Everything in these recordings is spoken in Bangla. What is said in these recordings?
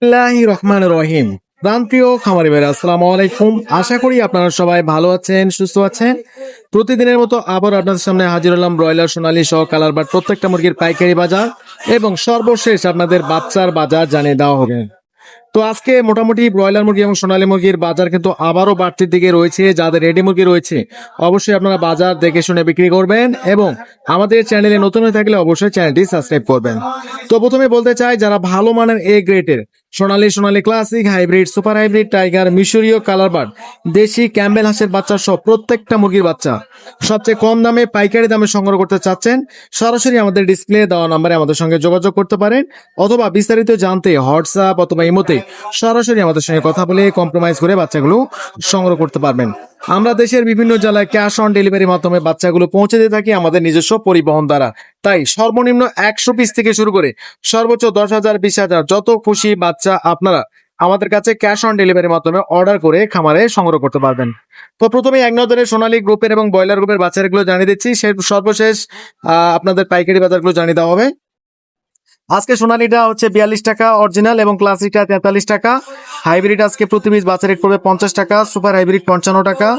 বিসমিল্লাহির রহমানির রহিম। প্রান্তীয় খামারি ভাইরা আসসালামু আলাইকুম। আশা করি আপনারা সবাই ভালো আছেন, সুস্থ আছেন। প্রতিদিনের মতো আবার আপনাদের সামনে হাজির হলাম ব্রয়লার, সোনালী সহ কালার বাট প্রত্যেকটা মুরগির পাইকারি বাজার এবং সর্বশেষ আপনাদের বাচ্চার বাজার জানিয়ে দেওয়া হবে। তো আজকে মোটামুটি ব্রয়লার মুরগি এবং সোনালী মুরগির বাজার কিন্তু আবারও বাড়তির দিকে রয়েছে। যাদের রেডি মুরগি রয়েছে অবশ্যই আপনারা বাজার দেখে শুনে বিক্রি করবেন এবং আমাদের চ্যানেলে নতুন হয়ে থাকলে অবশ্যই চ্যানেলটি সাবস্ক্রাইব করবেন। তো প্রথমে বলতে চাই, যারা ভালো মানের এ গ্রেডের সোনালী classic, hybrid, super hybrid, tiger, মিশরীয়, কালার বার্ড, দেশি ক্যাম্বেল হাঁসের বাচ্চা সহ প্রত্যেকটা মুরগির বাচ্চা সবচেয়ে কম দামে পাইকারি দামে সংগ্রহ করতে চাচ্ছেন, সরাসরি আমাদের ডিসপ্লে দেওয়া নাম্বারে আমাদের সঙ্গে যোগাযোগ করতে পারেন অথবা বিস্তারিত জানতে হোয়াটসঅ্যাপ অথবা ইমোতে সরাসরি আমাদের সঙ্গে কথা বলে কম্প্রোমাইজ করে বাচ্চাগুলো সংগ্রহ করতে পারবেন। আমরা দেশের বিভিন্ন জেলায় ক্যাশ অন ডেলিভারির মাধ্যমে বাচ্চাগুলো পৌঁছে দিয়ে থাকি আমাদের নিজস্ব পরিবহন দ্বারা। তাই সর্বনিম্ন 100 পিস থেকে শুরু করে সর্বোচ্চ 10,000, 20,000 যত খুশি বাচ্চা আপনারা আমাদের কাছে ক্যাশ অন ডেলিভারির মাধ্যমে অর্ডার করে খামারে সংগ্রহ করতে পারবেন। তো প্রথমে এক নজরে সোনালী গ্রুপের এবং ব্রয়লার গ্রুপের বাচ্চাগুলো জানিয়ে দিচ্ছি, সর্বশেষ আপনাদের পাইকারি বাজারগুলো জানিয়ে দেওয়া হবে। আজকে সোনালীটা হচ্ছে 42 টাকা অরিজিনাল এবং ক্লাসিকটা 43 টাকা। হাইব্রিড আজকে প্রতি পিস বাচ্চা রেট পড়বে 50 টাকা, সুপার হাইব্রিড 55 টাকা,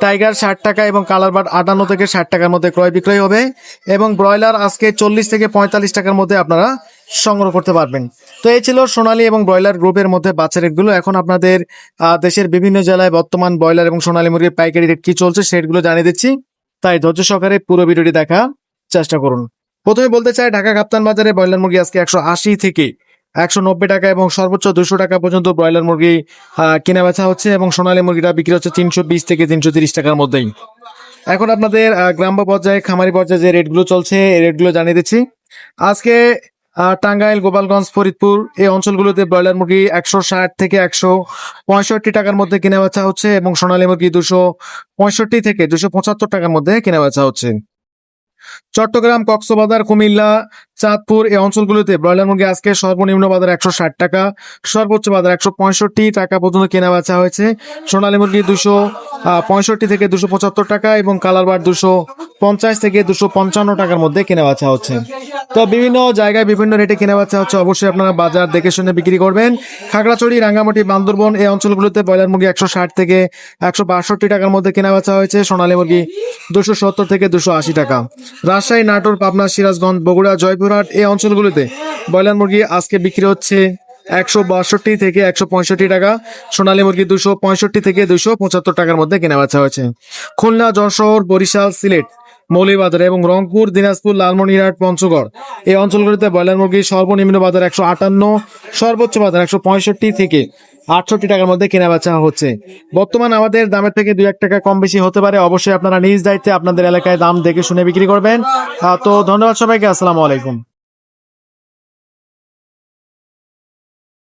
টাইগার 60 টাকা এবং কালার বার্ড 58 থেকে 60 টাকার মধ্যে ক্রয় বিক্রয় হবে এবং ব্রয়লার আজকে 40 থেকে 45 টাকার মধ্যে আপনারা সংগ্রহ করতে পারবেন। তো এই ছিল সোনালী এবং ব্রয়লার গ্রুপের মধ্যে বাচ্চা রেটগুলো। এখন আপনাদের দেশের বিভিন্ন জেলায় বর্তমান ব্রয়লার এবং সোনালী মুরগির পাইকারি রেট কি চলছে সেগুলো জানিয়ে দিচ্ছি, তাই ধৈর্য সহকারে পুরো ভিডিওটি দেখার চেষ্টা করুন। প্রথমে বলতে চাই, ঢাকা কাপ্তান বাজারে ব্রয়লার মুরগি আজকে 180 থেকে 190 টাকা এবং সর্বোচ্চ 200 টাকা পর্যন্ত ব্রয়লার মুরগি কেনা বেচা হচ্ছে এবং সোনালী মুরগিটা বিক্রি হচ্ছে 320 থেকে 330 টাকার মধ্যেই। এখন আপনাদের গ্রাম্য পর্যায়ে, খামারি পর্যায়ে যে রেটগুলো চলছে এই রেটগুলো জানিয়ে দিচ্ছি। আজকে টাঙ্গাইল, গোপালগঞ্জ, ফরিদপুর এই অঞ্চলগুলোতে ব্রয়লার মুরগি 160 থেকে 165 টাকার মধ্যে কেনা বেচা হচ্ছে এবং সোনালী মুরগি 265 থেকে 275 টাকার মধ্যে কেনা বেচা হচ্ছে। চট্টগ্রাম, কক্সবাজার, কুমিল্লা, চাঁদপুর এই অঞ্চলগুলোতে ব্রয়লার মুরগি আজকে সর্বনিম্ন বাজার 160 টাকা, সর্বোচ্চ বাজার 165 টাকা পর্যন্ত কেনা বেচা হয়েছে। সোনালী মুরগি 265 থেকে 275 টাকা এবং কালার বার্ড 250 থেকে 255 টাকার মধ্যে কেনা বেচা হচ্ছে। তো বিভিন্ন জায়গায় বিভিন্ন রেটে কেনা বেচা হচ্ছে, অবশ্যই আপনারা বাজার দেখে শুনে বিক্রি করবেন। খাগড়াছড়ি, রাঙ্গামাটি, বান্দরবন এই অঞ্চলগুলোতে ব্রয়লার মুরগি 160 থেকে 162 টাকার মধ্যে কেনা বেচা হয়েছে। সোনালী মুরগি 270 থেকে 280 টাকা। রাজশাহী, নাটোর, পাবনা, সিরাজগঞ্জ, বগুড়া, জয়পুরহাট এই অঞ্চলগুলোতে ব্রয়লার মুরগি আজকে বিক্রি হচ্ছে 162 থেকে 165 টাকা। সোনালী মুরগি 265 থেকে 275 টাকার মধ্যে কেনা বেচা হয়েছে। খুলনা, যশোর, বরিশাল, সিলেট, মৌলভীবাজার এবং রংপুর, দিনাজপুর, লালমনিরহাট, পঞ্চগড় এই অঞ্চলগুলিতে ব্রয়লার মুরগি সর্বনিম্ন বাজার 158, সর্বোচ্চ বাজার 165 থেকে 68 টাকার মধ্যে কেনা বেচা হচ্ছে। বর্তমান আমাদের দামের থেকে 2-1 টাকা কম বেশি হতে পারে, অবশ্যই আপনারা নিজ দায়িত্বে আপনাদের এলাকায় দাম দেখে শুনে বিক্রি করবেন। তো ধন্যবাদ সবাইকে, আসসালামু আলাইকুম।